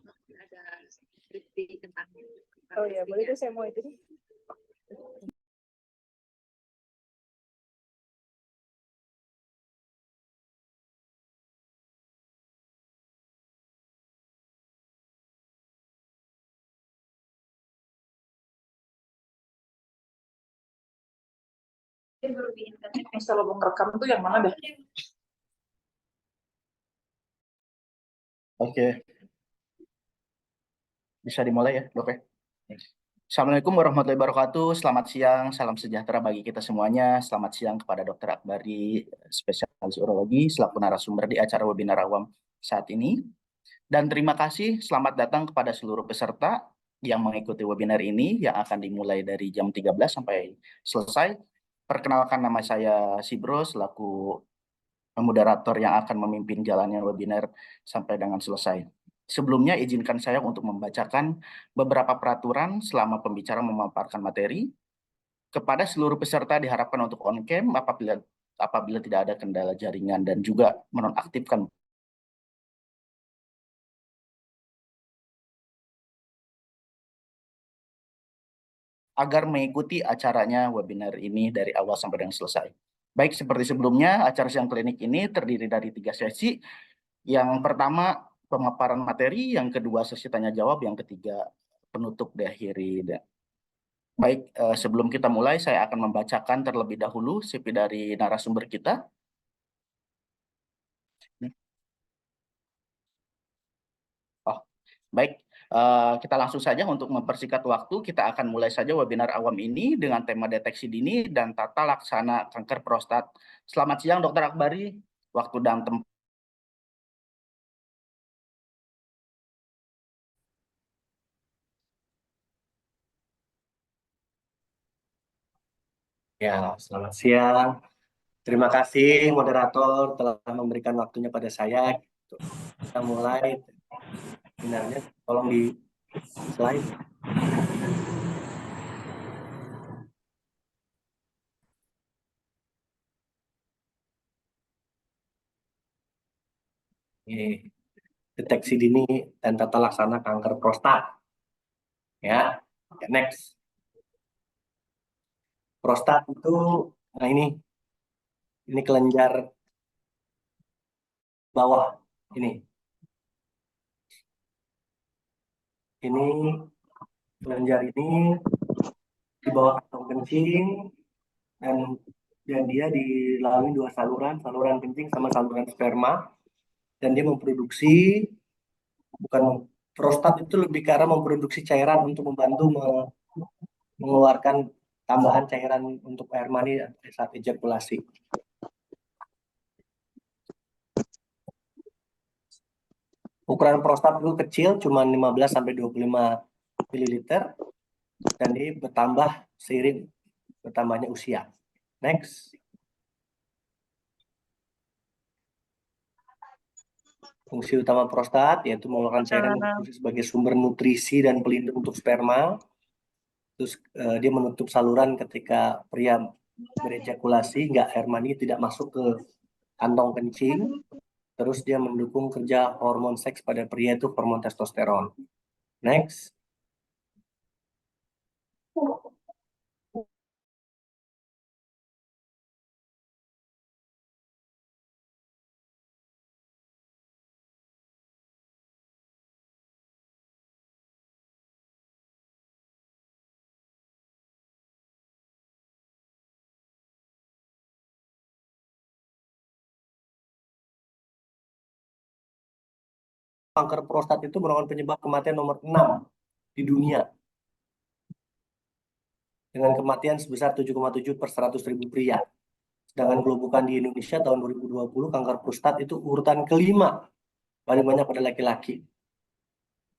ada skripsi tentang. Oh ya, boleh tuh saya mau itu. Bisa lubang rekam tuh yang mana deh? Oke. Bisa dimulai ya, Dok ya? Assalamualaikum warahmatullahi wabarakatuh. Selamat siang, salam sejahtera bagi kita semuanya. Selamat siang kepada Dr. Akbari, spesialis urologi, selaku narasumber di acara webinar awam saat ini. Dan terima kasih, selamat datang kepada seluruh peserta yang mengikuti webinar ini yang akan dimulai dari jam 13 sampai selesai. Perkenalkan, nama saya Sibro, selaku moderator yang akan memimpin jalannya webinar sampai dengan selesai. Sebelumnya, izinkan saya untuk membacakan beberapa peraturan selama pembicara memaparkan materi. Kepada seluruh peserta diharapkan untuk on-cam apabila tidak ada kendala jaringan dan juga menonaktifkan agar mengikuti acaranya webinar ini dari awal sampai dengan selesai. Baik, seperti sebelumnya, acara siang klinik ini terdiri dari 3 sesi. Yang pertama, pemaparan materi, yang kedua, sesi tanya jawab, yang ketiga, penutup diakhiri. Baik, sebelum kita mulai, saya akan membacakan terlebih dahulu CV dari narasumber kita. Oh, baik. Kita langsung saja untuk mempersingkat waktu, kita akan mulai saja webinar awam ini dengan tema deteksi dini dan tata laksana kanker prostat. Selamat siang, Dr. Akbari. Waktu dan tempat. Ya, selamat siang. Terima kasih moderator telah memberikan waktunya pada saya. Kita mulai webinarnya. Tolong di slide. Ini deteksi dini dan tata laksana kanker prostat. Ya, next. Prostat itu, nah ini kelenjar bawah ini. Ini kelenjar ini di bawah kantong kencing dan dia dilalui 2 saluran kencing sama saluran sperma, dan dia memproduksi, bukan prostat itu lebih ke arah memproduksi cairan untuk membantu mengeluarkan tambahan cairan untuk air mani saat ejakulasi. Ukuran prostat itu kecil, cuma 15-25 ml, dan ini bertambah seiring bertambahnya usia. Next. Fungsi utama prostat yaitu mengeluarkan cairan sebagai sumber nutrisi dan pelindung untuk sperma. Terus dia menutup saluran ketika pria berejakulasi, hingga air mani tidak masuk ke kantong kencing. Terus dia mendukung kerja hormon seks pada pria, itu hormon testosteron. Next. Kanker prostat itu merupakan penyebab kematian nomor 6 di dunia, dengan kematian sebesar 7,7 per 100.000 pria. Sedangkan kalau bukan di Indonesia tahun 2020, kanker prostat itu urutan kelima paling banyak pada laki-laki,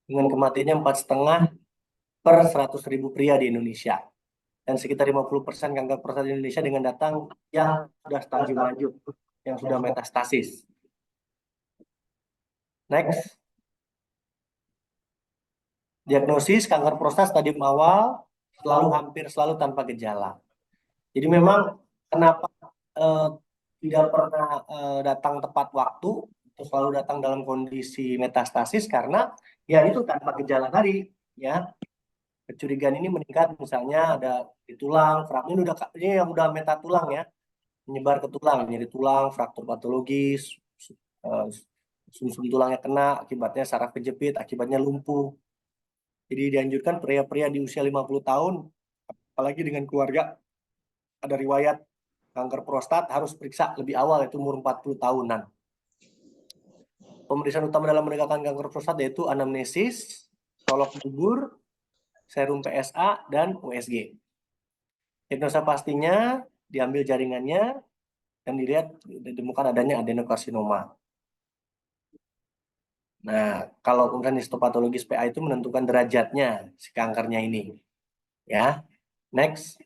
dengan kematiannya 4,5 per 100.000 pria di Indonesia. Dan sekitar 50% kanker prostat di Indonesia dengan datang yang sudah stadium lanjut, yang sudah metastasis. Next. Diagnosis kanker prostat stadium awal hampir selalu tanpa gejala. Jadi memang kenapa tidak pernah datang tepat waktu, atau selalu datang dalam kondisi metastasis, karena Ya itu tanpa gejala tadi, ya. Kecurigaan ini meningkat misalnya ada di tulang, ini ini yang udah meta tulang ya, menyebar ke tulang, jadi tulang, fraktur patologis, sumsum tulangnya kena, akibatnya saraf kejepit, akibatnya lumpuh. Jadi dianjurkan pria-pria di usia 50 tahun, apalagi dengan keluarga ada riwayat kanker prostat harus periksa lebih awal, itu umur 40 tahunan. Pemeriksaan utama dalam menegakkan kanker prostat yaitu anamnesis, solok dubur, serum PSA, dan USG. Diagnosa pastinya diambil jaringannya dan ditemukan adanya adenokarsinoma. Nah, kalau kemudian histopatologis PA itu menentukan derajatnya si kankernya ini. Ya, next.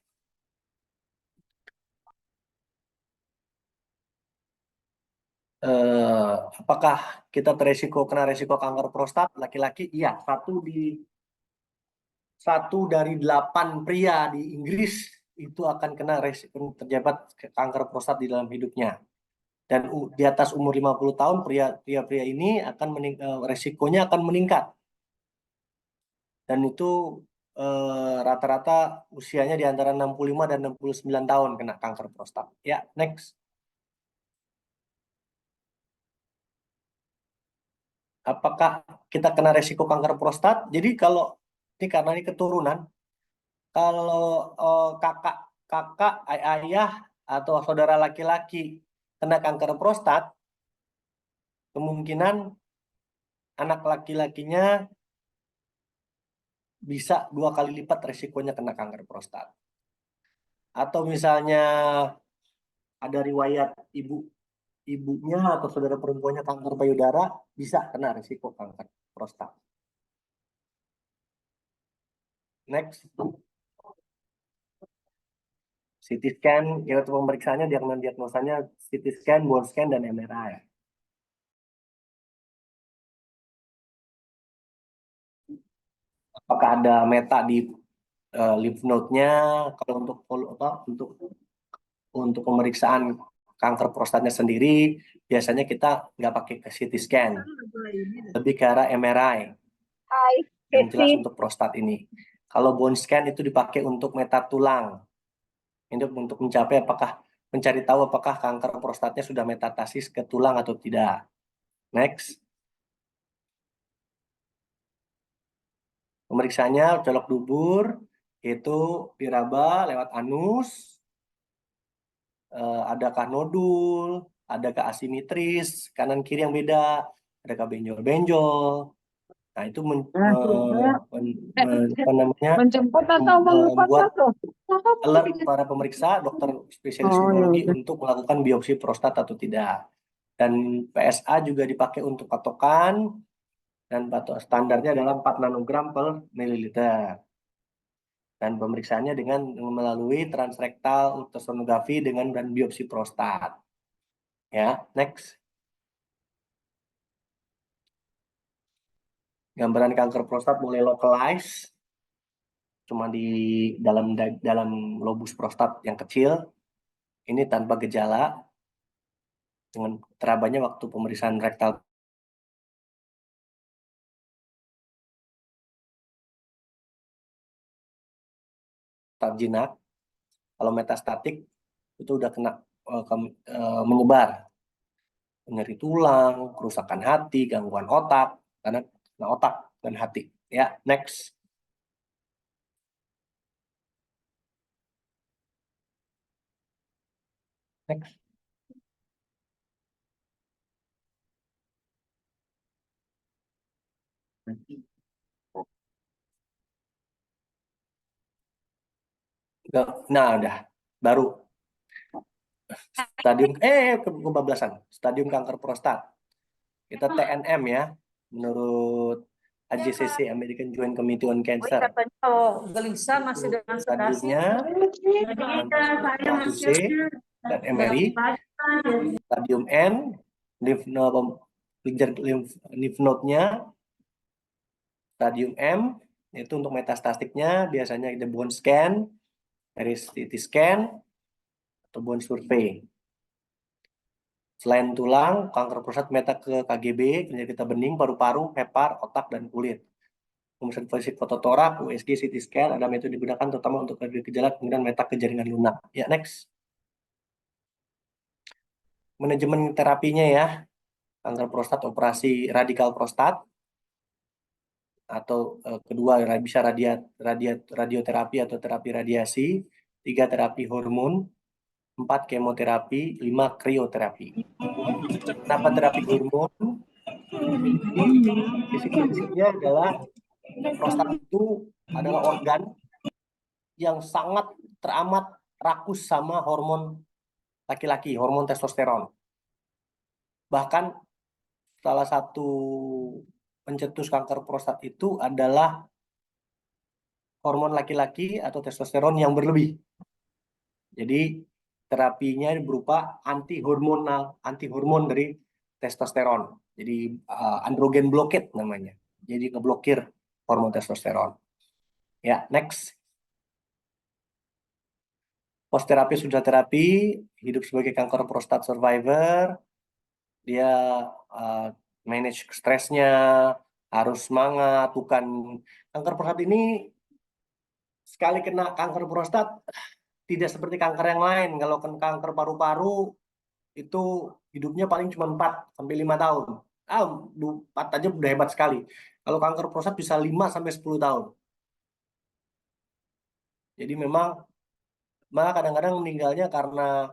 Apakah kita kena resiko kanker prostat laki-laki? Iya, satu dari 8 pria di Inggris itu akan kena resiko terjabat kanker prostat di dalam hidupnya. Dan di atas umur 50 tahun pria-pria ini akan resikonya akan meningkat. Dan itu rata-rata usianya di antara 65 dan 69 tahun kena kanker prostat. Ya, next. Apakah kita kena resiko kanker prostat? Jadi kalau ini karena ini keturunan, kalau kakak, ayah atau saudara laki-laki kena kanker prostat, kemungkinan anak laki-lakinya bisa 2 kali lipat resikonya kena kanker prostat. Atau misalnya ada riwayat ibunya atau saudara perempuannya kanker payudara, bisa kena risiko kanker prostat. Next. CT scan, yaitu pemeriksaannya, diagnosanya CT scan, bone scan, dan MRI. Apakah ada meta di lymph node-nya? Kalau untuk pemeriksaan kanker prostatnya sendiri, biasanya kita nggak pakai ke CT scan, lebih ke arah MRI. Hai, Yang jelas Keti. untuk prostat ini. Kalau bone scan itu dipakai untuk meta tulang, untuk mencari tahu apakah kanker prostatnya sudah metastasis ke tulang atau tidak. Next. Pemeriksaannya colok dubur, itu diraba lewat anus, adakah nodul, adakah asimetris, kanan kiri yang beda, adakah benjol-benjol. Nah, itu Menjemput atau membuat tuh? alert para pemeriksa, dokter spesialis urologi untuk melakukan biopsi prostat atau tidak. Dan PSA juga dipakai untuk patokan, dan standarnya adalah 4 nanogram per mililiter. Dan pemeriksaannya dengan melalui transrektal ultrasonografi dan biopsi prostat. Ya, next. Gambaran kanker prostat mulai localized, cuma di dalam lobus prostat yang kecil. Ini tanpa gejala, dengan terabanya waktu pemeriksaan rektal jinak. Kalau metastatik itu udah kena menyebar, nyeri tulang, kerusakan hati, gangguan otak, karena kena otak dan hati. Ya, next. Next. Nah, udah baru stadium kebablasan, stadium kanker prostat. Kita TNM ya, menurut AJCC, American Joint Committee on Cancer. Katanya kalau gelisah masih dengan sedasi. Stadiumnya C dan MRI. Stadium N, lymph node-nya. Stadium M, itu untuk metastatiknya biasanya ada bone scan, dari CT scan, atau bone survey. Selain tulang, kanker prostat meta ke KGB, penyakit bening, paru-paru, hepar, otak, dan kulit. Pemeriksaan fisik fototorak, USG, CT scan, ada metode digunakan terutama untuk gejala kemudian meta ke jaringan lunak. Ya, next. Manajemen terapinya ya, kanker prostat operasi radikal prostat, atau kedua bisa radioterapi atau terapi radiasi, 3 terapi hormon, 4 kemoterapi, 5 krioterapi. Kenapa terapi hormon? Fisik-fisiknya adalah prostat itu adalah organ yang sangat teramat rakus sama hormon laki-laki, hormon testosteron. Bahkan salah satu pencetus kanker prostat itu adalah hormon laki-laki atau testosteron yang berlebih. Jadi terapinya berupa anti hormon dari testosteron. Jadi androgen blockade namanya. Jadi ngeblokir hormon testosteron. Ya, next. Post terapi sudah terapi, hidup sebagai kanker prostat survivor, dia manage stresnya, harus semangat, bukan kanker prostat ini sekali kena kanker prostat tidak seperti kanker yang lain. Kalau kanker paru-paru itu hidupnya paling cuma 4 sampai 5 tahun. 4 aja udah hebat sekali. Kalau kanker prostat bisa 5 sampai 10 tahun. Jadi memang malah kadang-kadang meninggalnya karena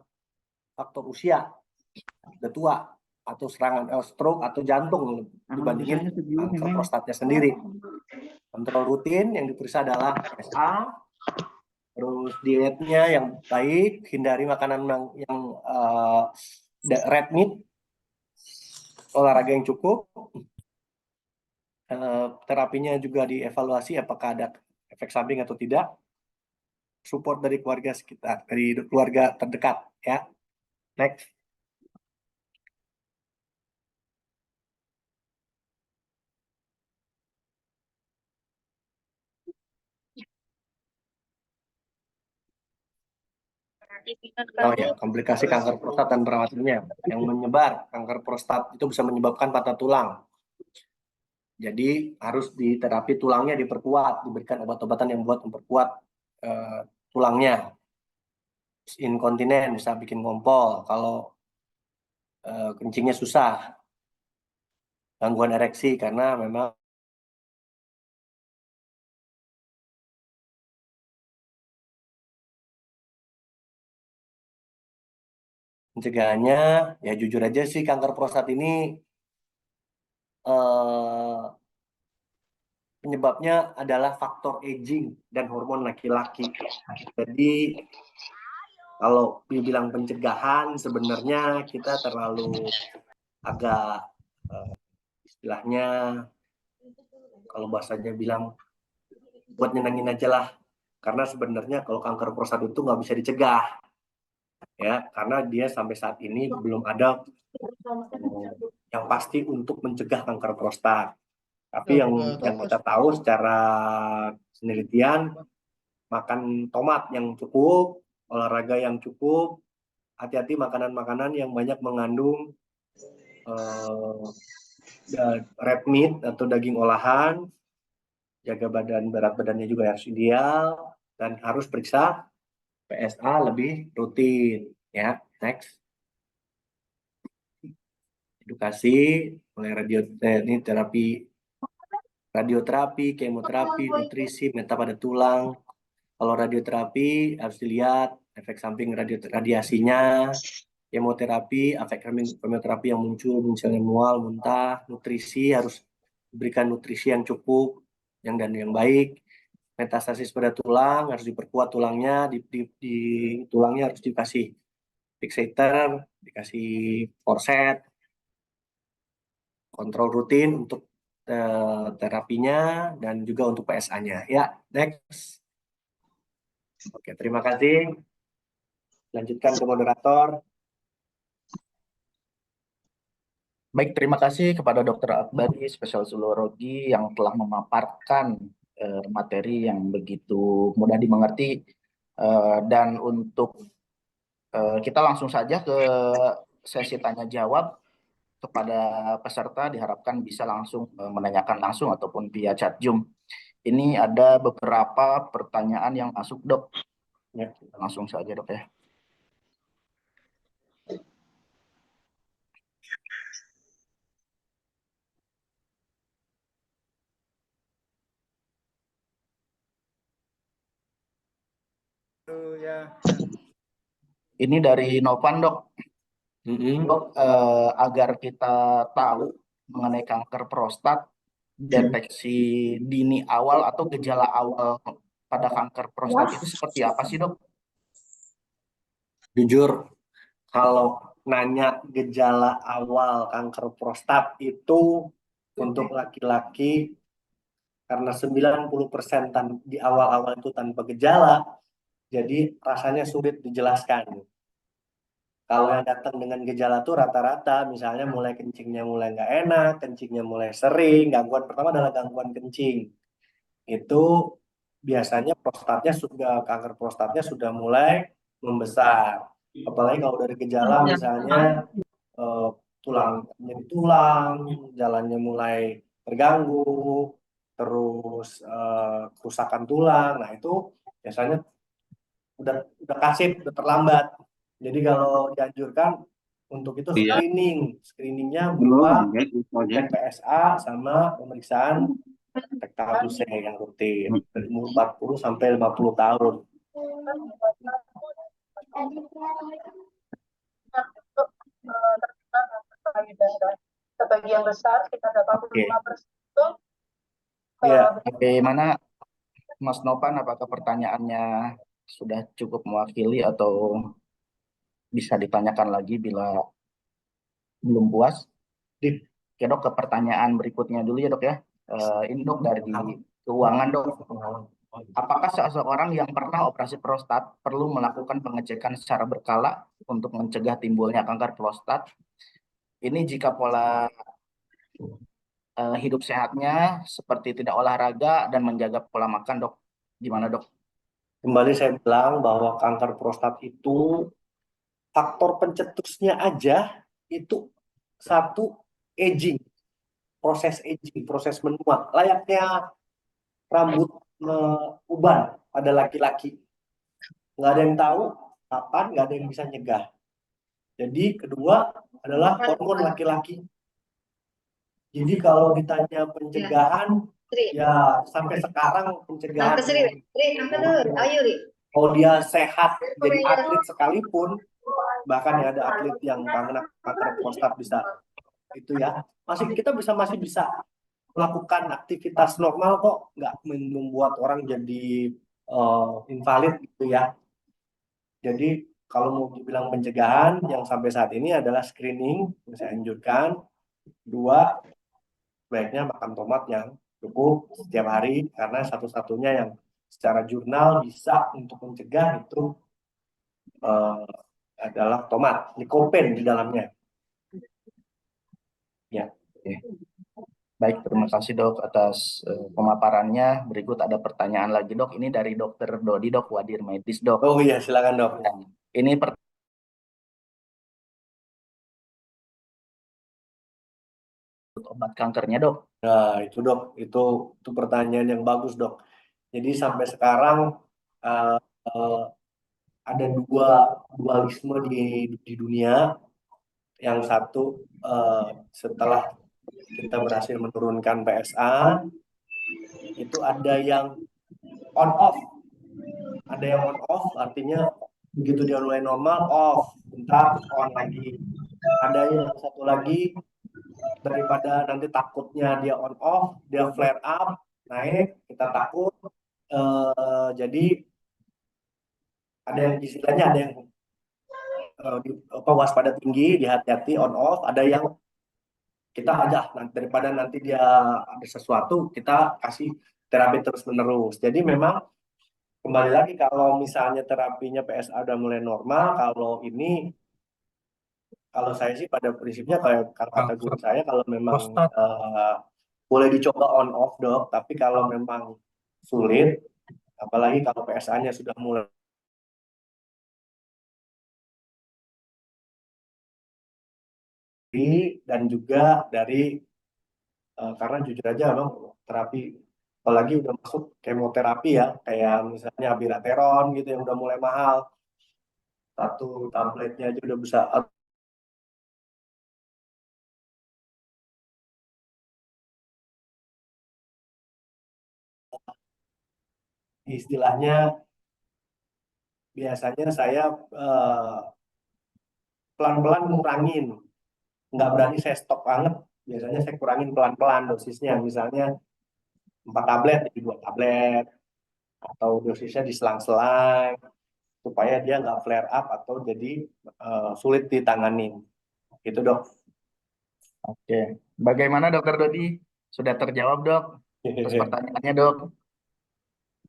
faktor usia, udah tua, atau serangan stroke atau jantung dibandingin kanker prostatnya sendiri. Kontrol rutin yang diperiksa adalah PSA, terus dietnya yang baik, hindari makanan yang red meat, olahraga yang cukup, terapinya juga dievaluasi apakah ada efek samping atau tidak, support dari keluarga sekitar, dari keluarga terdekat, ya. Next. Oh ya, komplikasi kanker prostat dan perawatannya. Yang menyebar kanker prostat itu bisa menyebabkan patah tulang. Jadi harus diterapi tulangnya diperkuat, diberikan obat-obatan yang buat memperkuat tulangnya. Inkontinen bisa bikin ngompol kalau kencingnya susah, gangguan ereksi karena memang pencegahannya ya jujur aja sih kanker prostat ini penyebabnya adalah faktor aging dan hormon laki-laki. Jadi kalau dibilang pencegahan sebenarnya kita terlalu agak istilahnya kalau bahasanya bilang buat nyenengin aja lah. Karena sebenarnya kalau kanker prostat itu nggak bisa dicegah. Ya, karena dia sampai saat ini belum ada yang pasti untuk mencegah kanker prostat. Tapi yang kita tahu secara penelitian, makan tomat yang cukup, olahraga yang cukup, hati-hati makanan-makanan yang banyak mengandung red meat atau daging olahan, jaga berat badannya juga harus ideal, dan harus periksa PSA lebih rutin. Ya, next. Edukasi mulai radioterapi, kemoterapi, nutrisi, meta pada tulang. Kalau radioterapi harus dilihat efek samping radiasinya, kemoterapi, efek kemoterapi yang muncul misalnya mual, muntah, nutrisi harus diberikan nutrisi yang cukup, yang baik. Metastasis pada tulang harus diperkuat tulangnya, di tulangnya harus dikasih fixator, dikasih korset, kontrol rutin untuk terapinya dan juga untuk PSA-nya. Ya, next. Oke, terima kasih. Lanjutkan ke moderator. Baik, terima kasih kepada Dr. Akbari, spesialis urologi yang telah memaparkan materi yang begitu mudah dimengerti. Dan untuk kita langsung saja ke sesi tanya jawab kepada peserta diharapkan bisa langsung menanyakan langsung ataupun via chat Zoom. Ini ada beberapa pertanyaan yang masuk, Dok. Ya, langsung saja, Dok ya. Ini dari Novan, Dok. Dok, agar kita tahu mengenai kanker prostat, deteksi dini awal atau gejala awal pada kanker prostat itu seperti apa sih, Dok? Jujur, kalau nanya gejala awal kanker prostat itu untuk laki-laki, karena 90% di awal-awal itu tanpa gejala, jadi rasanya sulit dijelaskan. Kalau yang datang dengan gejala tuh rata-rata, misalnya mulai kencingnya mulai nggak enak, kencingnya mulai sering, gangguan pertama adalah gangguan kencing. Itu biasanya kanker prostatnya sudah mulai membesar. Apalagi kalau dari gejala misalnya tulang jadi tulang, jalannya mulai terganggu, terus kerusakan tulang. Nah, itu biasanya udah kasih, udah terlambat. Jadi kalau dianjurkan untuk itu screeningnya berupa cek PSA sama pemeriksaan status yang rutin dari umur 40 sampai 50 tahun. Sebagian besar sekitar 85% itu Ya, bagaimana Mas Novan, apakah pertanyaannya sudah cukup mewakili atau bisa ditanyakan lagi bila belum puas? Oke, Dok, ke pertanyaan berikutnya dulu ya, Dok ya. Ini, Dok, dari keuangan, Dok. Apakah seseorang yang pernah operasi prostat perlu melakukan pengecekan secara berkala untuk mencegah timbulnya kanker prostat? Ini jika pola hidup sehatnya seperti tidak olahraga dan menjaga pola makan, Dok. Gimana, Dok? kembali saya bilang bahwa kanker prostat itu faktor pencetusnya aja itu satu, aging, proses menua, layaknya rambut uban pada laki-laki. Nggak ada yang tahu kapan, nggak ada yang bisa nyegah. Jadi kedua adalah hormon laki-laki. Jadi kalau ditanya pencegahan, ya sampai sekarang pencegahan. Kalau dia sehat jadi atlet sekalipun, bahkan ada atlet yang karena kanker prostat bisa itu ya, masih bisa melakukan aktivitas normal kok, nggak membuat orang jadi invalid gitu ya. Jadi kalau mau dibilang pencegahan yang sampai saat ini adalah screening yang saya anjurkan. Dua, sebaiknya makan tomat yang cukup setiap hari, karena satu-satunya yang secara jurnal bisa untuk mencegah itu adalah tomat, likopen di dalamnya. Ya. Oke. Baik, terima kasih, Dok, atas pemaparannya. Berikut ada pertanyaan lagi, Dok. Ini dari Dokter Dodi, Dok, Wadir Medis, Dok. Oh iya, silakan, Dok. Ini obat kankernya, Dok. Nah, itu, Dok, itu pertanyaan yang bagus, Dok. Jadi sampai sekarang ada dua dualisme di dunia. Yang satu, setelah kita berhasil menurunkan PSA, itu ada yang on off. Ada yang on off, artinya begitu dia mulai normal, off, bentar, on lagi. Ada yang satu lagi, daripada nanti takutnya dia on off, dia flare up, naik, kita takut. Jadi ada yang istilahnya ada yang waspada tinggi, dihati-hati, on off. Ada yang kita aja daripada nanti dia ada sesuatu, kita kasih terapi terus menerus. Jadi memang kembali lagi, kalau misalnya terapinya PSA udah mulai normal, kalau saya sih pada prinsipnya kayak kata guru saya, kalau memang boleh dicoba on off, Dok, tapi kalau memang sulit, apalagi kalau PSA-nya sudah mulai dan juga dari karena jujur aja bang terapi apalagi udah masuk kemoterapi ya kayak misalnya abirateron gitu yang udah mulai mahal satu tabletnya aja udah bisa istilahnya biasanya saya pelan-pelan ngurangin nggak berani saya stop banget biasanya saya kurangin pelan-pelan dosisnya misalnya 4 tablet jadi 2 tablet atau dosisnya diselang-selang supaya dia nggak flare up atau jadi sulit ditanganin gitu dok. Oke. Bagaimana Dokter Dodi? Sudah terjawab dok? Terus pertanyaannya dok?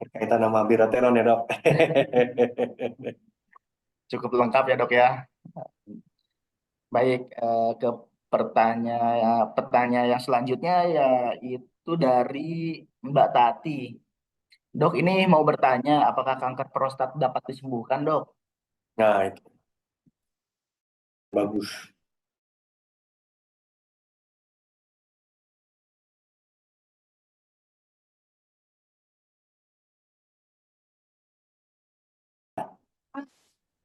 Berkaitan sama birateron ya dok. Cukup lengkap ya dok ya. Baik, ke pertanyaan yang selanjutnya yaitu dari Mbak Tati. Dok, ini mau bertanya, apakah kanker prostat dapat disembuhkan, dok? Nah itu bagus.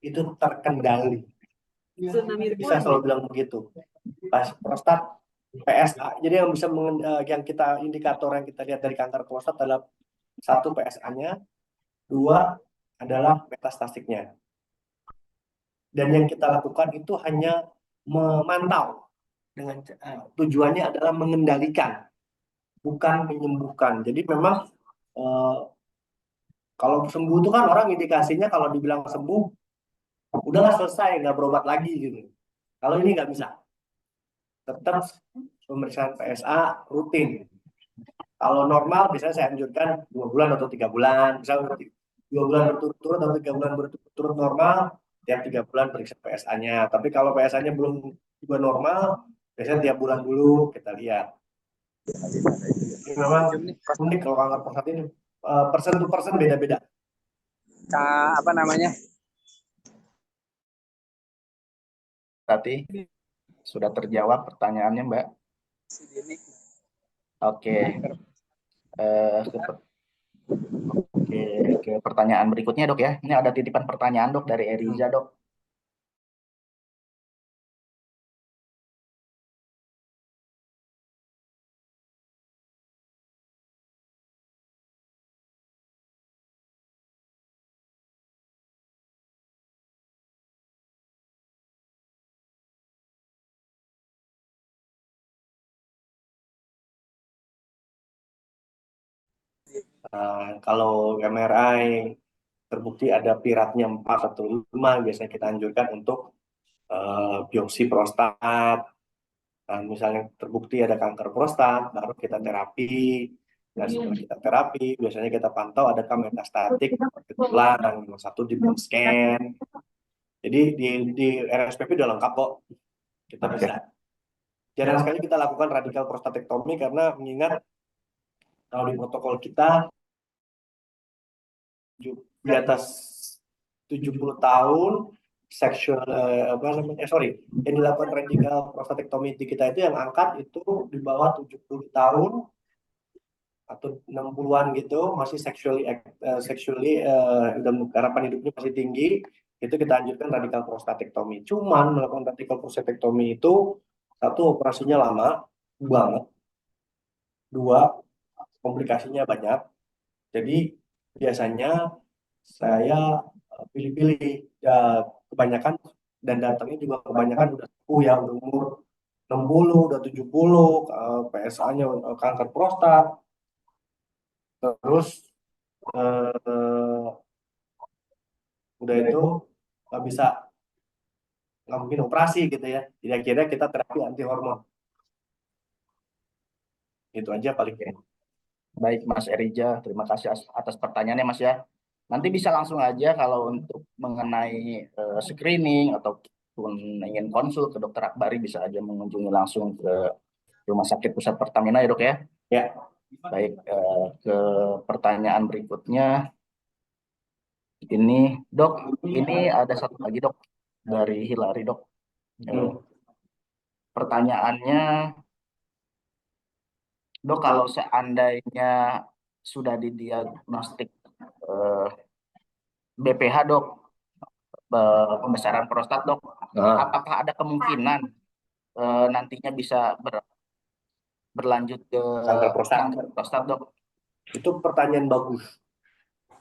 Itu terkendali. Bisa selalu bilang begitu. Pas prostat PSA. Jadi yang bisa yang kita indikator yang kita lihat dari kanker prostat adalah 1 PSA-nya, 2 adalah metastatiknya. Dan yang kita lakukan itu hanya memantau dengan tujuannya adalah mengendalikan, bukan menyembuhkan. Jadi memang kalau sembuh itu kan orang indikasinya kalau dibilang sembuh, udahlah selesai, nggak berobat lagi gitu. Kalau ini nggak bisa. Tetap pemeriksaan PSA rutin. Kalau normal bisa saya anjurkan 2 bulan atau 3 bulan. Misalnya 2 bulan berturut-turut atau 3 bulan berturut-turut normal, tiap 3 bulan periksa PSA-nya. Tapi kalau PSA-nya belum juga normal, biasanya tiap bulan dulu kita lihat. Ini memang unik kalau kanker prostat ini. Persen to persen beda-beda. Apa namanya? Tati, sudah terjawab pertanyaannya, Mbak? Oke. Ke pertanyaan berikutnya, dok ya. Ini ada titipan pertanyaan, dok, dari Eriza, dok. Kalau MRI terbukti ada piratnya 4 atau 5, biasanya kita anjurkan untuk biopsi prostat. Nah, misalnya terbukti ada kanker prostat, baru kita terapi. Dan setelah kita terapi, biasanya kita pantau adakah metastatik tulang, satu di bone scan. Jadi di RSPP udah lengkap kok, kita bisa. Jarang sekali kita lakukan radikal prostatektomi karena mengingat kalau di protokol kita di atas 70 tahun seksual yang dilakukan radikal prostatektomi di kita itu yang angkat itu di bawah 70 tahun atau 60-an gitu masih sexually harapan hidupnya masih tinggi, itu kita anjurkan radikal prostatektomi. Cuman melakukan radikal prostatektomi itu satu, operasinya lama banget, 2, komplikasinya banyak. Jadi biasanya saya pilih-pilih ya, kebanyakan dan datangnya juga kebanyakan udah sepuh ya, udah umur 60, udah 70, PSA-nya kanker prostat. Terus udah itu nggak mungkin operasi gitu ya. Jadi akhirnya kita terapi anti hormon. Itu aja paling. Baik Mas Eriza, terima kasih atas pertanyaannya Mas ya. Nanti bisa langsung aja kalau untuk mengenai screening ataupun ingin konsul ke Dokter Akbari bisa aja mengunjungi langsung ke Rumah Sakit Pusat Pertamina ya dok ya. Ya. Baik, ke pertanyaan berikutnya. Ini dok, ini ada satu lagi dok dari Hilary dok. pertanyaannya, Dok, kalau seandainya sudah didiagnostik eh, BPH, Dok, pembesaran prostat, Dok, apakah ada kemungkinan nantinya bisa berlanjut ke Kanker prostat. kanker prostat, Dok? Itu pertanyaan bagus.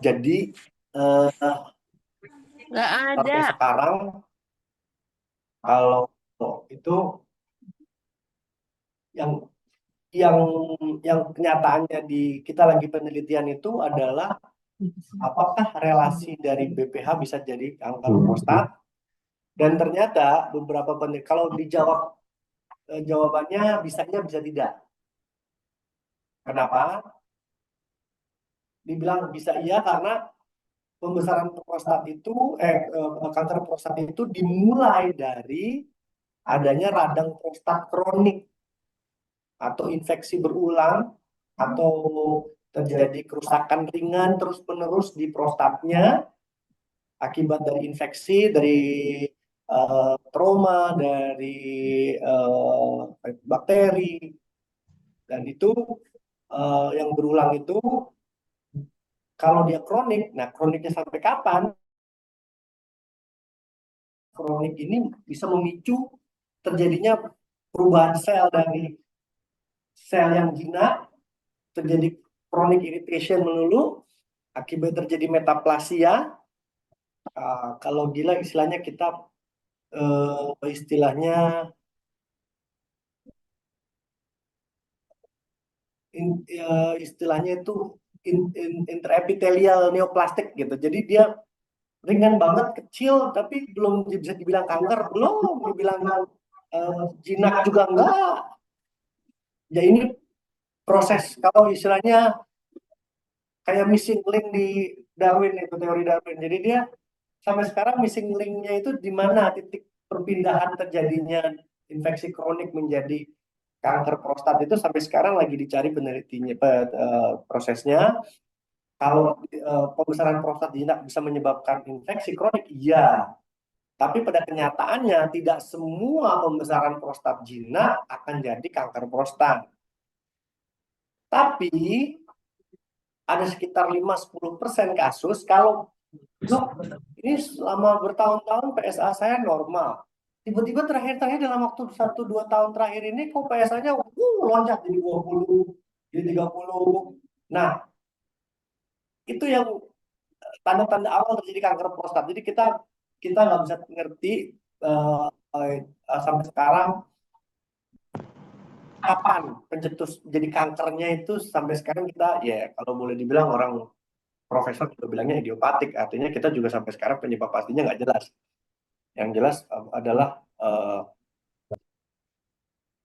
Jadi eh, Nggak sampai ada. sekarang kalau itu yang yang yang kenyataannya di kita lagi penelitian itu adalah apakah relasi dari BPH bisa jadi kanker prostat, dan ternyata beberapa penelitian kalau dijawab jawabannya bisanya bisa tidak. Kenapa? Dibilang bisa iya karena pembesaran prostat itu kanker prostat itu dimulai dari adanya radang prostat kronik atau infeksi berulang atau terjadi kerusakan ringan terus-menerus di prostatnya akibat dari infeksi, dari trauma, dari bakteri, dan itu yang berulang itu kalau dia kronik. Nah, kroniknya sampai kapan? Kronik ini bisa memicu terjadinya perubahan sel dari sel yang jinak, terjadi chronic irritation melulu, akibat terjadi metaplasia. Kalau gila istilahnya kita istilahnya itu intraepithelial neoplastik gitu. Jadi dia ringan banget, kecil, tapi belum bisa dibilang kanker, belum dibilang jinak juga enggak. Ya ini proses, kalau istilahnya kayak missing link di Darwin, itu teori Darwin. Jadi dia sampai sekarang missing linknya itu di mana titik perpindahan terjadinya infeksi kronik menjadi kanker prostat itu sampai sekarang lagi dicari penelitinya, prosesnya. Kalau pembesaran prostat jinak bisa menyebabkan infeksi kronik, iya. Tapi pada kenyataannya tidak semua pembesaran prostat jinak akan jadi kanker prostat. Tapi ada sekitar 5-10% kasus kalau Dok, ini selama bertahun-tahun PSA saya normal. Tiba-tiba terakhir-terakhir dalam waktu 1-2 tahun terakhir ini kok PSA-nya loncat jadi 20, jadi 30. Nah, itu yang tanda-tanda awal terjadi kanker prostat. Jadi kita nggak bisa ngerti sampai sekarang kapan pencetus jadi kankernya itu. Sampai sekarang kita ya kalau boleh dibilang orang profesor juga bilangnya idiopatik, artinya kita juga sampai sekarang penyebab pastinya nggak jelas. Yang jelas adalah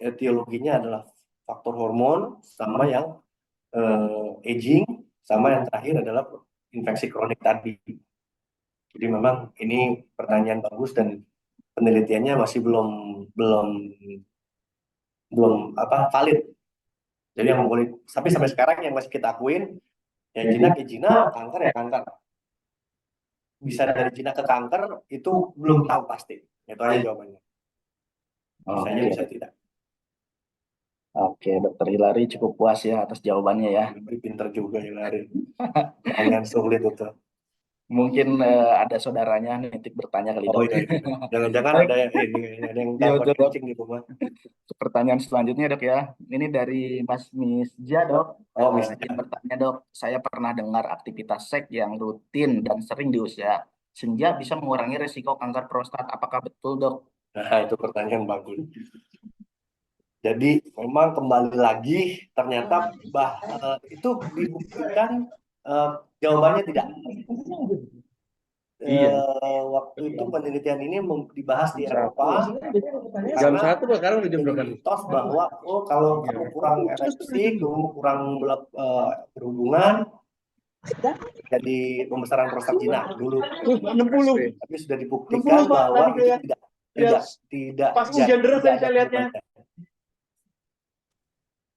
etiologinya adalah faktor hormon, sama yang aging, sama yang terakhir adalah infeksi kronik tadi. Jadi memang ini pertanyaan bagus dan penelitiannya masih belum valid. Jadi yang boleh, tapi sampai sekarang yang masih kita akuin ya jinak, kanker ya kanker. Bisa dari jinak ke kanker itu belum tahu pasti. Itu aja jawabannya. Bisanya bisa tidak. Oke, Dokter Hilary cukup puas ya atas jawabannya ya. Pinter juga Hilary. Pertanyaan sulit itu. Mungkin ada saudaranya nitip bertanya kali, Dok. Oh iya. Jangan-jangan ada yang dapat kencing di rumah. Pertanyaan selanjutnya, Dok ya. Ini dari Mas Misja, Dok. Oh, Misja. Dia bertanya, Dok, saya pernah dengar aktivitas seks yang rutin dan sering di usia senja bisa mengurangi risiko kanker prostat. Apakah betul, Dok? Nah, itu pertanyaan bagus. Jadi memang kembali lagi ternyata itu dibuktikan jawabannya tidak. Waktu itu penelitian ini dibahas di Eropa Jam 1 sekarang udah jam berapa? mitos bahwa kalau kamu kurang ereksi, kamu kurang berhubungan, jadi pembesaran prostat jinak dulu. 60. Tapi sudah dibuktikan bahwa itu tidak Pas hujan deras tadi saya lihatnya.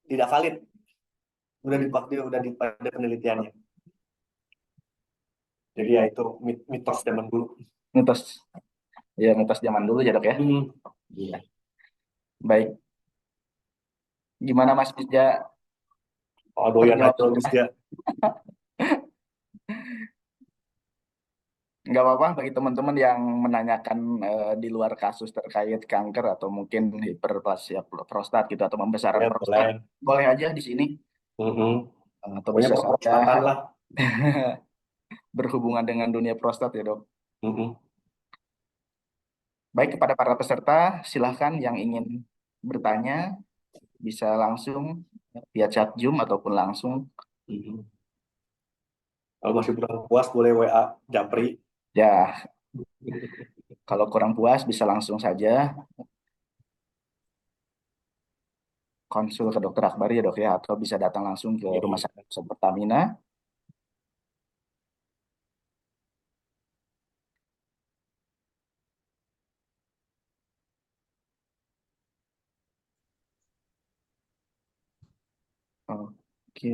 Tidak valid. Udah di pada penelitiannya. Jadi ya itu mitos zaman dulu. Mitos. Ya, mitos zaman dulu ya, Dok ya. Iya. Baik. Gimana Mas Misja? Oh, doyan Terjawab aja Mas sudah? dia. Nggak apa-apa bagi teman-teman yang menanyakan di luar kasus terkait kanker atau mungkin hiperplasia prostat gitu atau pembesaran Ya, prostat, boleh. boleh aja di sini. Mm-mm. Atau Pokoknya bisa saja prostatan lah. berhubungan dengan dunia prostat ya dok. Mm-mm. Baik, kepada para peserta, silahkan yang ingin bertanya bisa langsung via chat Zoom ataupun langsung. Mm-mm. Kalau masih kurang puas boleh WA Japri. Ya, kalau kurang puas bisa langsung saja konsul ke Dokter Akbari ya dok ya, atau bisa datang langsung ke Rumah Sakit Pusat Pertamina. Oke.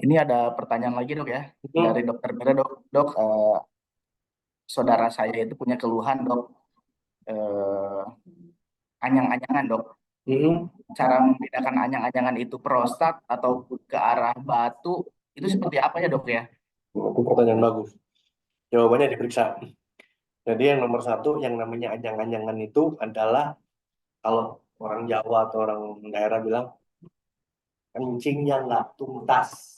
Ini ada pertanyaan lagi dok ya dari Dokter Mira dok. Dok, saudara saya itu punya keluhan dok, anyang-anyangan dok. Mm-mm. Cara membedakan anyang-anyangan itu prostat atau ke arah batu itu seperti apa ya dok ya? Itu pertanyaan bagus. Jawabannya diperiksa. Jadi yang nomor satu, yang namanya anyang-anyangan itu adalah kalau orang Jawa atau orang daerah bilang kencing yang nggak tuntas.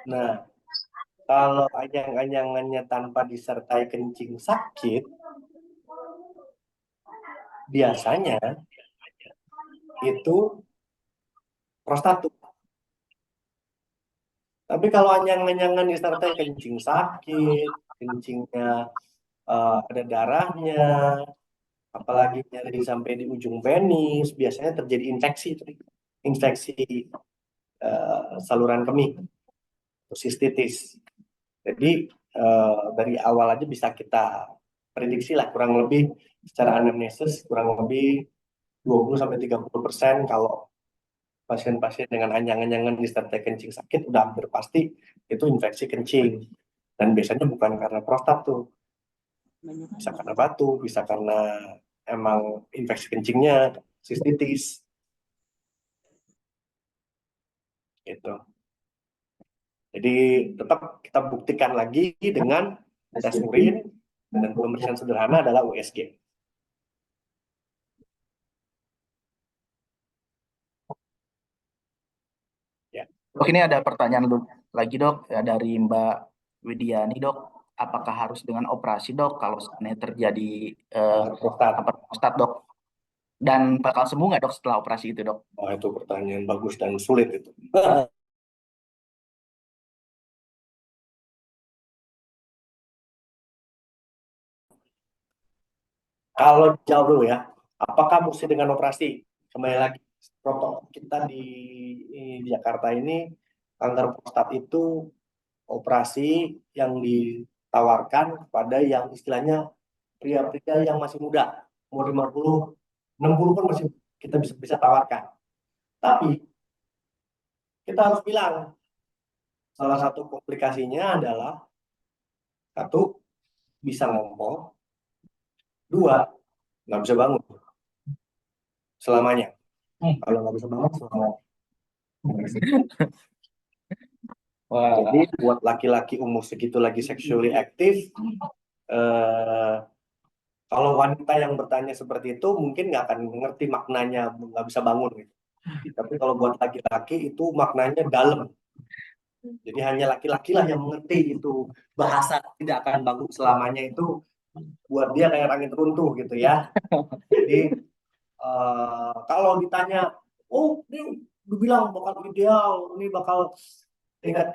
Nah, kalau anyang-anyangannya tanpa disertai kencing sakit, biasanya itu prostatuk. Tapi kalau anyang-anyangan disertai kencing sakit, kencingnya ada darahnya, apalagi nyeri sampai di ujung penis, biasanya terjadi infeksi, infeksi saluran kemih, sistitis. Jadi dari awal aja bisa kita prediksi lah kurang lebih secara anamnesis kurang lebih 20-30% kalau pasien-pasien dengan anyang-anyangan disertai kencing sakit udah hampir pasti itu infeksi kencing. Dan biasanya bukan karena prostat tuh, bisa karena batu, bisa karena emang infeksi kencingnya, sistitis, gitu. Jadi tetap kita buktikan lagi dengan tes urin dan pemeriksaan sederhana adalah USG. Dok, ini ada pertanyaan lagi dok ya, dari Mbak Widiani dok. Apakah harus dengan operasi dok kalau seandainya terjadi Prostat. prostat dok? Dan bakal sembuh nggak dok setelah operasi itu dok? Oh, itu pertanyaan bagus dan sulit itu. Kalau jauh dulu ya, apakah mesti dengan operasi? Kembali lagi, protokol kita di Jakarta ini, kanker prostat itu operasi yang ditawarkan kepada yang istilahnya pria-pria yang masih muda, umur 50, 60 pun masih kita bisa tawarkan. Tapi kita harus bilang, salah satu komplikasinya adalah satu, bisa ngompol, dua, nggak bisa bangun selamanya. Kalau nggak bisa bangun selamanya. Jadi buat laki-laki umur segitu lagi sexually aktif, kalau wanita yang bertanya seperti itu mungkin nggak akan ngerti maknanya nggak bisa bangun gitu. Tapi kalau buat laki-laki itu maknanya dalam. Jadi hanya laki-laki lah yang mengerti itu bahasa tidak akan bangun selamanya itu buat dia kayak angin runtuh gitu ya. Jadi kalau ditanya, oh ini dibilang bakal ideal, ini bakal tingkat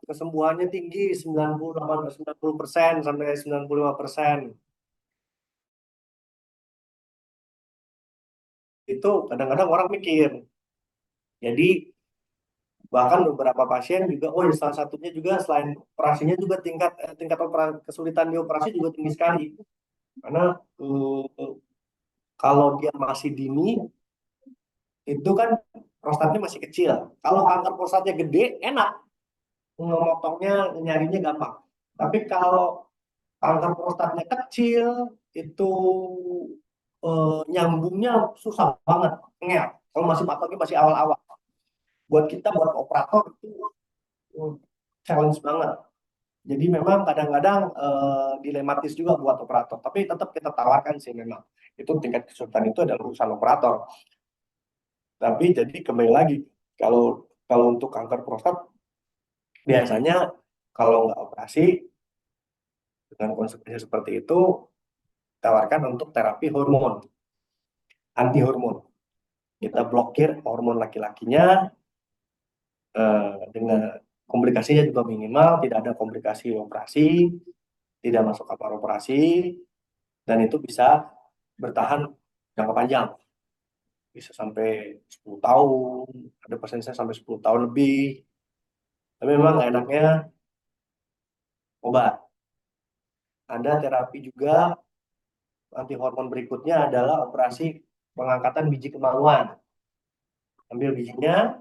kesembuhannya tinggi 90% sampai 95%. Itu kadang-kadang orang mikir. Jadi bahkan beberapa pasien juga, oh ya salah satunya juga selain operasinya juga tingkat kesulitan di operasi juga tinggi sekali. Karena Kalau dia masih dini, itu kan prostatnya masih kecil. Kalau kanker prostatnya gede, enak. Memotongnya, nyarinya gampang. Tapi kalau kanker prostatnya kecil, itu nyambungnya susah banget. Ngel. Kalau masih patoknya masih awal-awal. Buat kita, buat operator, itu challenge banget. Jadi memang kadang-kadang dilematis juga buat operator. Tapi tetap kita tawarkan sih memang. Itu tingkat kesulitan itu adalah urusan operator. Tapi jadi kembali lagi, kalau kalau untuk kanker prostat biasanya kalau nggak operasi dengan konsekuensi seperti itu, tawarkan untuk terapi hormon, anti hormon. Kita blokir hormon laki-lakinya dengan komplikasinya juga minimal, tidak ada komplikasi operasi, tidak masuk kamar operasi, dan itu bisa bertahan jangka panjang. Bisa sampai 10 tahun, ada pasien saya sampai 10 tahun lebih. Tapi memang nggak enaknya obat. Ada terapi juga anti hormon berikutnya adalah operasi pengangkatan biji kemaluan. Ambil bijinya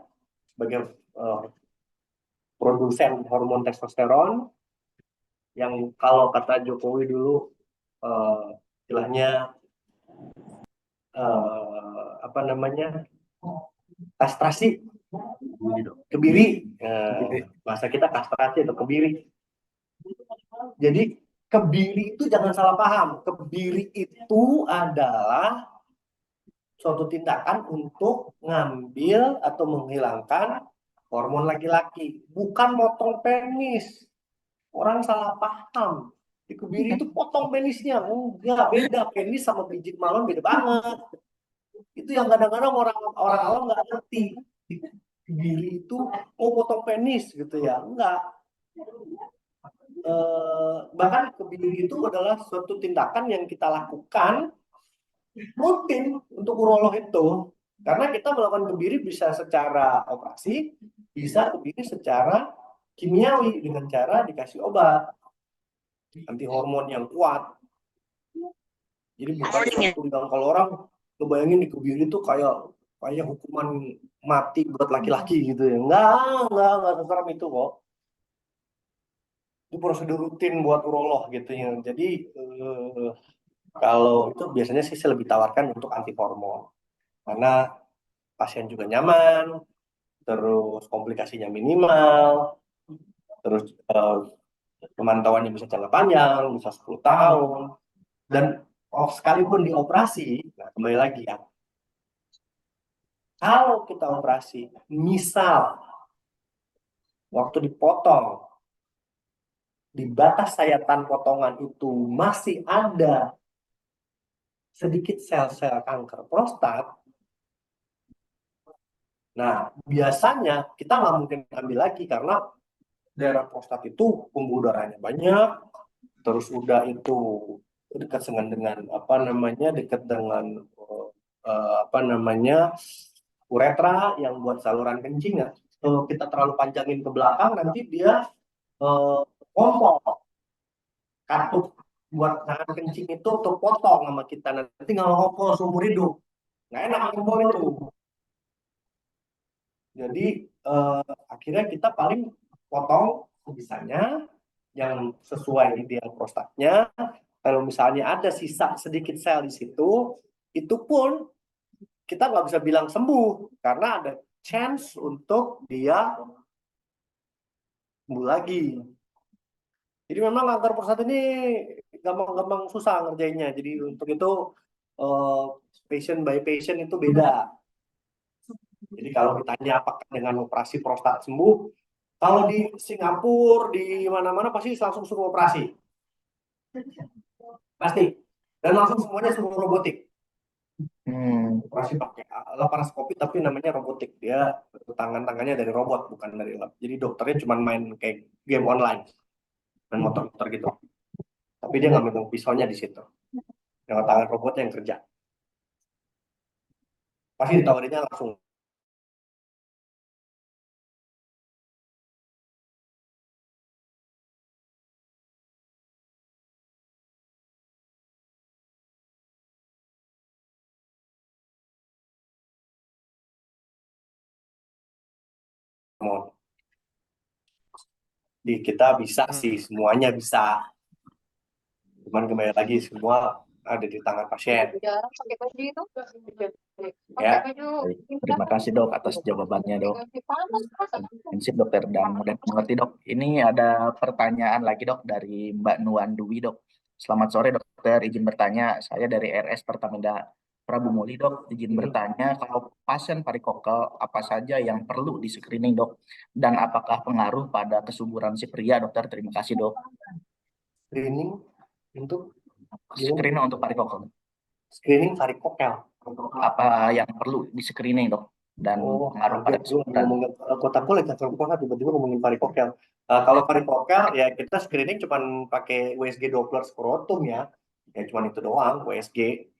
sebagai produsen hormon testosteron yang kalau kata Jokowi dulu istilahnya apa namanya kastrasi kebiri, bahasa kita kastrasi atau kebiri. Jadi kebiri itu jangan salah paham, kebiri itu adalah suatu tindakan untuk ngambil atau menghilangkan hormon laki-laki, bukan motong penis. Orang salah paham. Di kebiri itu potong penisnya, enggak, beda. Penis sama biji kemaluan beda banget. Itu yang kadang-kadang orang awam nggak ngerti. Di kebiri itu potong penis gitu ya, enggak. Bahkan kebiri itu adalah suatu tindakan yang kita lakukan rutin untuk urolog itu, karena kita melakukan kebiri bisa secara operasi, bisa kebiri secara kimiawi dengan cara dikasih obat anti hormon yang kuat. Jadi bukan suatu yang kalau orang kebayangin di kebiri itu kayak hukuman mati buat laki-laki gitu ya, enggak seserem itu kok. Itu prosedur rutin buat urolog gitu ya. Jadi kalau itu biasanya sih saya lebih tawarkan untuk anti hormon karena pasien juga nyaman, terus komplikasinya minimal, terus pemantauannya bisa jangka panjang, bisa 10 tahun, dan sekalipun dioperasi, nah kembali lagi ya, kalau kita operasi, misal waktu dipotong, di batas sayatan potongan itu masih ada sedikit sel-sel kanker prostat, nah biasanya kita nggak mungkin ambil lagi karena daerah prostat itu pembuluh darahnya banyak, terus udah itu dekat dengan apa namanya uretra yang buat saluran kencing. Nah, kalau kita terlalu panjangin ke belakang nanti dia kompol katup buat nahan kencing itu terpotong sama kita, nanti nggak ngompol seumur hidup, nggak enak ngompol itu. Jadi akhirnya kita paling potong sebisanya yang sesuai ideal prostatnya. Kalau misalnya ada sisa sedikit sel di situ, itu pun kita nggak bisa bilang sembuh karena ada chance untuk dia sembuh lagi. Jadi memang kanker prostat ini gampang-gampang susah ngerjainnya. Jadi untuk itu patient by patient itu beda. Jadi kalau ditanya apakah dengan operasi prostat sembuh, kalau di Singapura, di mana-mana pasti langsung suruh operasi. Pasti. Dan langsung semuanya suruh robotik. Operasi pakai laparoskopi tapi namanya robotik. Dia tangan-tangannya dari robot, bukan dari lab. Jadi dokternya cuma main kayak game online. Main motor-motor gitu. Tapi dia nggak megang pisaunya di situ. Dengan tangan robotnya yang kerja. Pasti ditawarinnya langsung hormon. Di kita bisa sih, semuanya bisa. Cuman kembali lagi semua ada di tangan pasien. Jarang pakai baju itu. Ya. Pakai baju. Baik, terima kasih dok atas jawabannya dok. Panas, Prinsip dokter dan mudah mengerti dok. Ini ada pertanyaan lagi dok dari Mbak Nuan Dwi dok. Selamat sore dokter, izin bertanya. Saya dari RS Pertamina Prabu Muli dok. Izin bertanya kalau pasien varikokel apa saja yang perlu di screening dok dan apakah pengaruh pada kesuburan si pria dokter? Terima kasih dok. Screening untuk Screening untuk varikokel. screening varikokel. Apa yang perlu di screening dok dan pengaruh pada kesuburan? Ngomongin kota kulit, tiba-tiba ngomongin varikokel. Kalau varikokel ya kita screening cuman pakai USG Doppler skrotum ya cuman itu doang USG.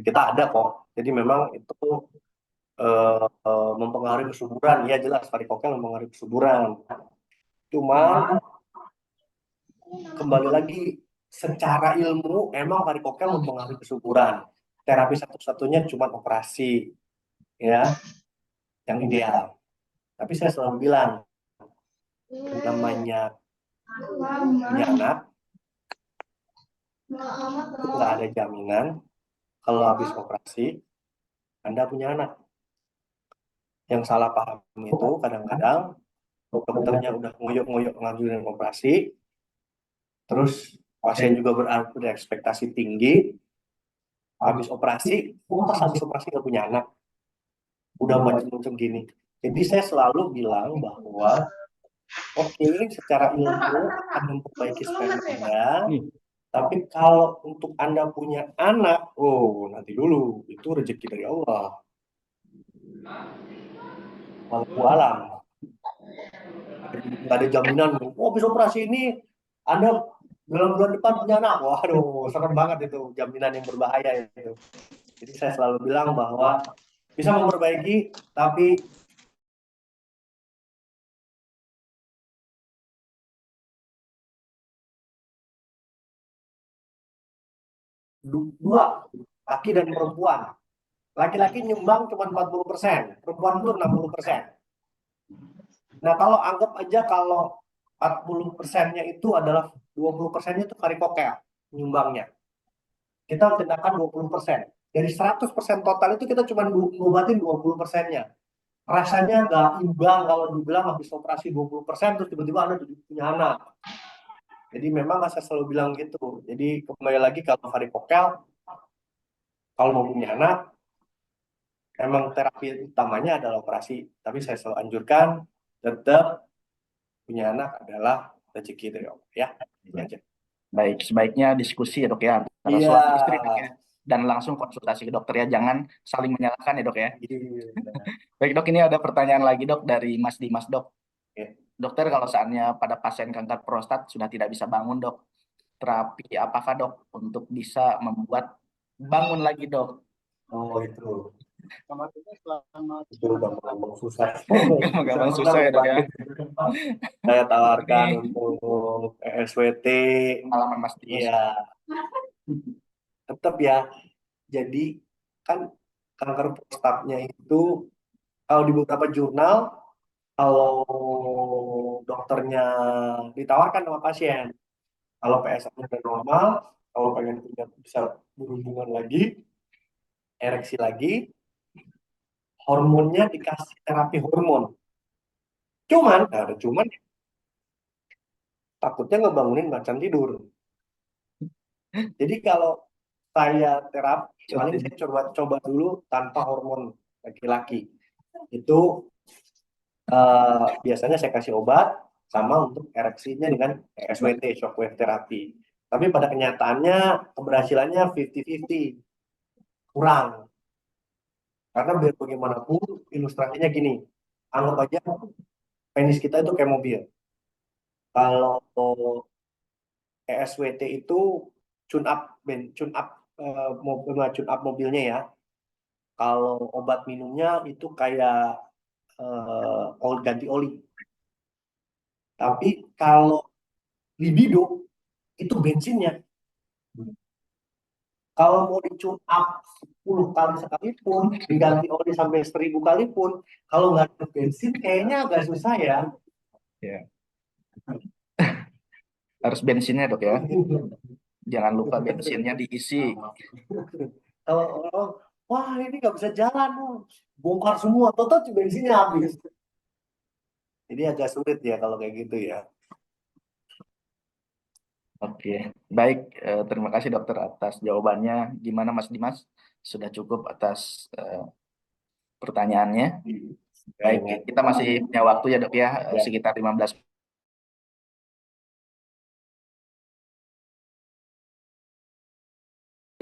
Kita ada kok. Jadi memang itu mempengaruhi kesuburan. Ya jelas varikokel mempengaruhi kesuburan. Cuman kembali lagi secara ilmu emang varikokel mempengaruhi kesuburan. Terapi satu-satunya cuma operasi ya yang ideal. Tapi saya selalu bilang namanya punya anak itu nggak ada jaminan kalau habis operasi Anda punya anak. Yang salah paham itu kadang-kadang dokternya udah ngoyok-ngoyok ngajuin operasi, terus pasien juga berekspektasi tinggi, habis operasi, pas habis operasi nggak punya anak, udah macam-macam gini. Jadi saya selalu bilang bahwa oke, secara ilmu akan memperbaiki sperma Anda, tapi kalau untuk Anda punya anak, nanti dulu, itu rezeki dari Allah. Wallahu alam. Nggak ada jaminan, habis operasi ini Anda bulan depan punya anak. Waduh, serem banget itu, jaminan yang berbahaya itu. Jadi saya selalu bilang bahwa bisa memperbaiki, tapi dua, laki dan perempuan. Laki-laki nyumbang cuma 40%, perempuan itu 60%. Nah, kalau anggap aja kalau 40%-nya itu adalah 20%-nya itu varikokel nyumbangnya. Kita tindakan 20%. Dari 100% total itu kita cuma ngobatin 20%-nya. Rasanya nggak imbang kalau dibilang habis operasi 20% terus tiba-tiba Anda punya anak. Jadi memang saya selalu bilang gitu. Jadi kembali lagi kalau varikokel, kalau mau punya anak, emang terapi utamanya adalah operasi. Tapi saya selalu anjurkan tetap punya anak adalah rezeki dari Allah ya. Ini aja. Baik, sebaiknya diskusi ya dok ya antara Iya. suami istri dok ya. Dan langsung konsultasi ke dokter ya, jangan saling menyalahkan ya dok ya. Iya. Baik dok, ini ada pertanyaan lagi dok dari Mas Dimas dok. Oke. Dokter, kalau saatnya pada pasien kanker prostat sudah tidak bisa bangun dok, terapi apakah dok untuk bisa membuat bangun lagi dok? Oh itu gampang susah. Gampang susah ya dok ya. Saya tawarkan untuk SWT. Pengalaman Mas Dimas. Iya. Tetap ya. Jadi kan kanker prostatnya itu kalau di beberapa jurnal, kalau dokternya ditawarkan sama pasien, kalau PSA-nya udah normal, kalau pengen punya bisa berhubungan lagi, ereksi lagi, hormonnya dikasih terapi hormon. Cuman, takutnya ngebangunin macan tidur. Jadi kalau saya terapi, paling saya coba dulu tanpa hormon laki-laki. Itu biasanya saya kasih obat sama untuk ereksinya dengan SWT, shockwave therapy. Tapi pada kenyataannya keberhasilannya 50-50, kurang. Karena biar bagaimanapun ilustrasinya gini, anggap aja penis kita itu kayak mobil. Kalau ESWT itu tune up mobilnya ya. Kalau obat minumnya itu kayak ganti oli. Tapi kalau libido itu bensinnya. Kalau mau di-tune up 10 kali sekalipun, diganti oli sampai 1000 kali pun, kalau nggak ada bensin kayaknya agak susah ya. Ya. Harus bensinnya dok ya. Jangan lupa bensinnya diisi. Kalau orang, wah ini nggak bisa jalan, bongkar semua, total bensinnya habis. Jadi agak sulit ya kalau kayak gitu ya. Oke, baik. Terima kasih dokter atas jawabannya. Gimana Mas Dimas? Sudah cukup atas pertanyaannya. Baik, kita masih punya waktu ya dok ya, sekitar 15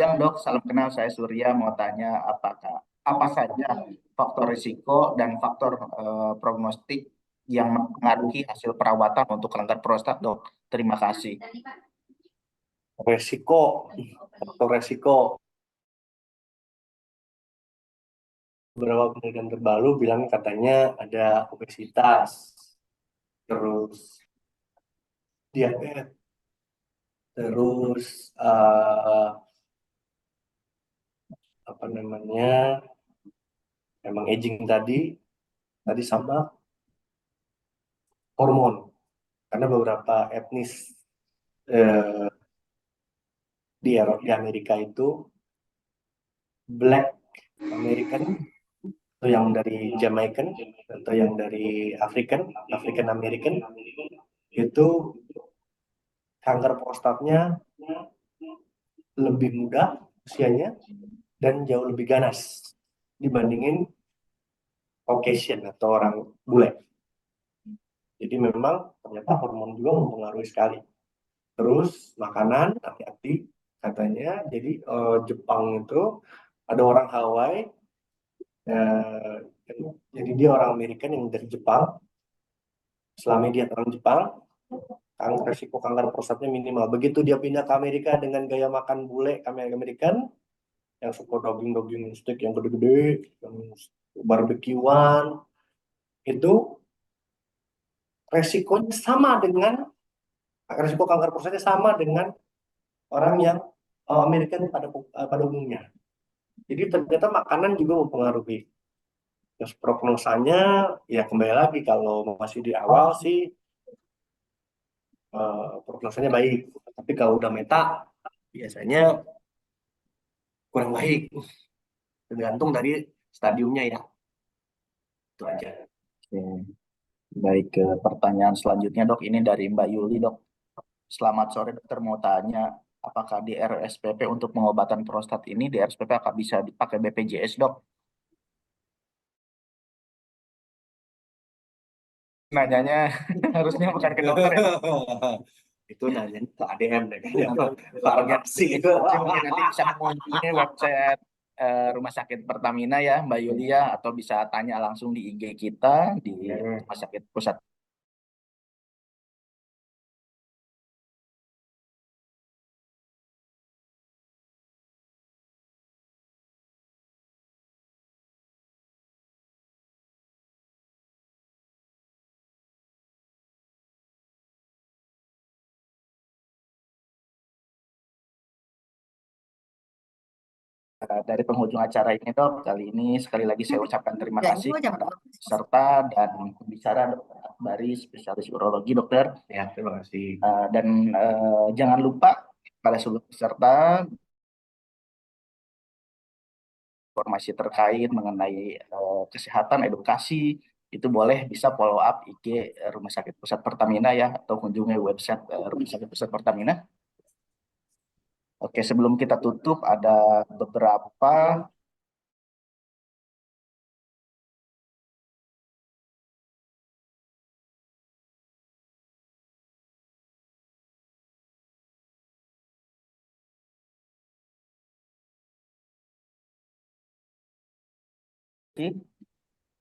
yang dok, salam kenal, saya Surya, mau tanya apa saja faktor risiko dan faktor prognostik yang mempengaruhi hasil perawatan untuk kanker prostat dok. Terima kasih. Faktor resiko. Beberapa penelitian terbaru bilang katanya ada obesitas, terus diabetes, terus apa namanya, emang aging tadi sama hormon, karena beberapa etnis di Amerika itu Black American atau yang dari Jamaican atau yang dari African American itu kanker prostatnya lebih muda usianya dan jauh lebih ganas dibandingin Caucasian atau orang bule. Jadi memang ternyata hormon juga mempengaruhi sekali. Terus makanan hati-hati katanya. Jadi Jepang itu ada orang Hawaii, jadi dia orang Amerika yang dari Jepang. Selama dia orang Jepang, resiko kanker prostatnya minimal. Begitu dia pindah ke Amerika dengan gaya makan bule American, yang suka daging steak yang gede-gede, yang barbekyuan, itu resikonya sama dengan resiko kanker prostatnya sama dengan orang yang American pada umumnya. Jadi ternyata makanan juga mempengaruhi. Terus prognosanya ya kembali lagi kalau masih di awal sih prognosanya baik, tapi kalau udah meta biasanya kurang baik, tergantung dari stadiumnya ya. Itu aja. Oke. Baik, ke pertanyaan selanjutnya dok, ini dari Mbak Yuli dok. Selamat sore dokter, mau tanya apakah di RSPP untuk pengobatan prostat ini di RSPP akan bisa dipakai BPJS dok? Nanyanya harusnya bukan ke dokter ya. Itu nanya ke ADM deh. Farmasi itu mungkin nanti bisa mengunjungi website Rumah Sakit Pertamina ya Mbak Yulia, atau bisa tanya langsung di IG kita di Rumah Sakit Pusat. Dari penghujung acara ini dok, kali ini sekali lagi saya ucapkan terima kasih kepada peserta dan pembicara dokter Akbari, spesialis urologi dokter. Ya, terima kasih. Dan jangan lupa pada seluruh peserta informasi terkait mengenai kesehatan, edukasi, itu boleh bisa follow up IG Rumah Sakit Pusat Pertamina ya, atau kunjungi website Rumah Sakit Pusat Pertamina. Oke, sebelum kita tutup ada beberapa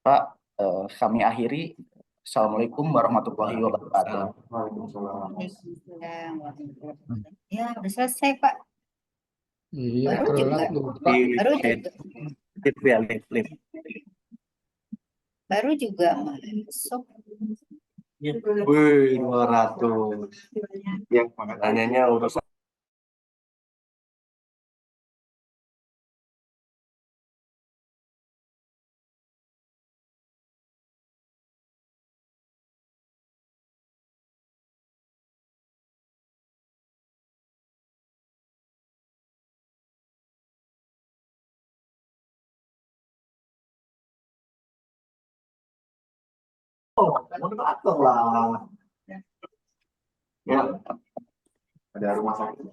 Pak, kami akhiri. Assalamualaikum warahmatullahi wabarakatuh. Ya, udah selesai, Pak. Iya, Baru juga. telat tuh, Pak. Baru juga. Baru juga masuk. Wih, 200. Yang nanyanya urusan moderator lah. Ya. Ada rumah sakit.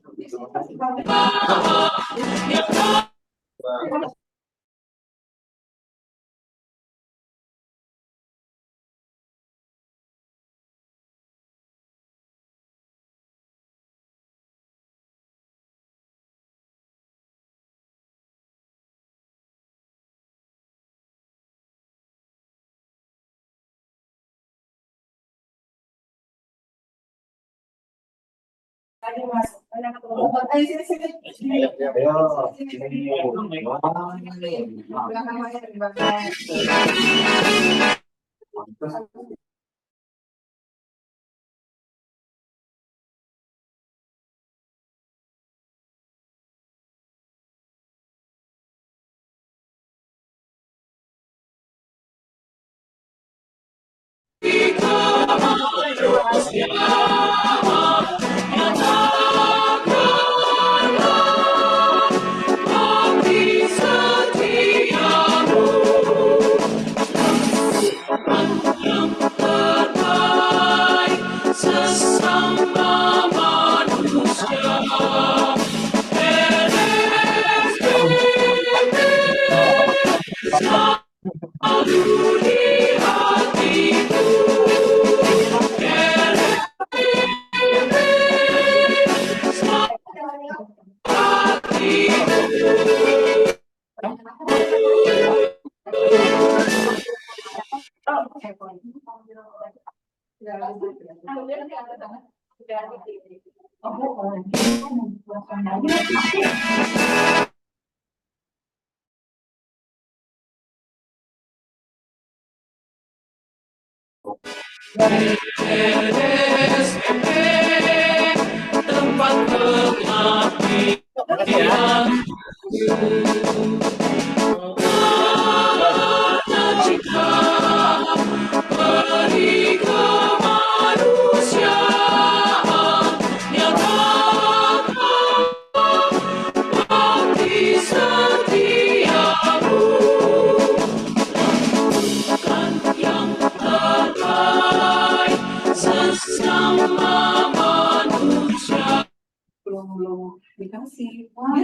belum dikasih. Wah,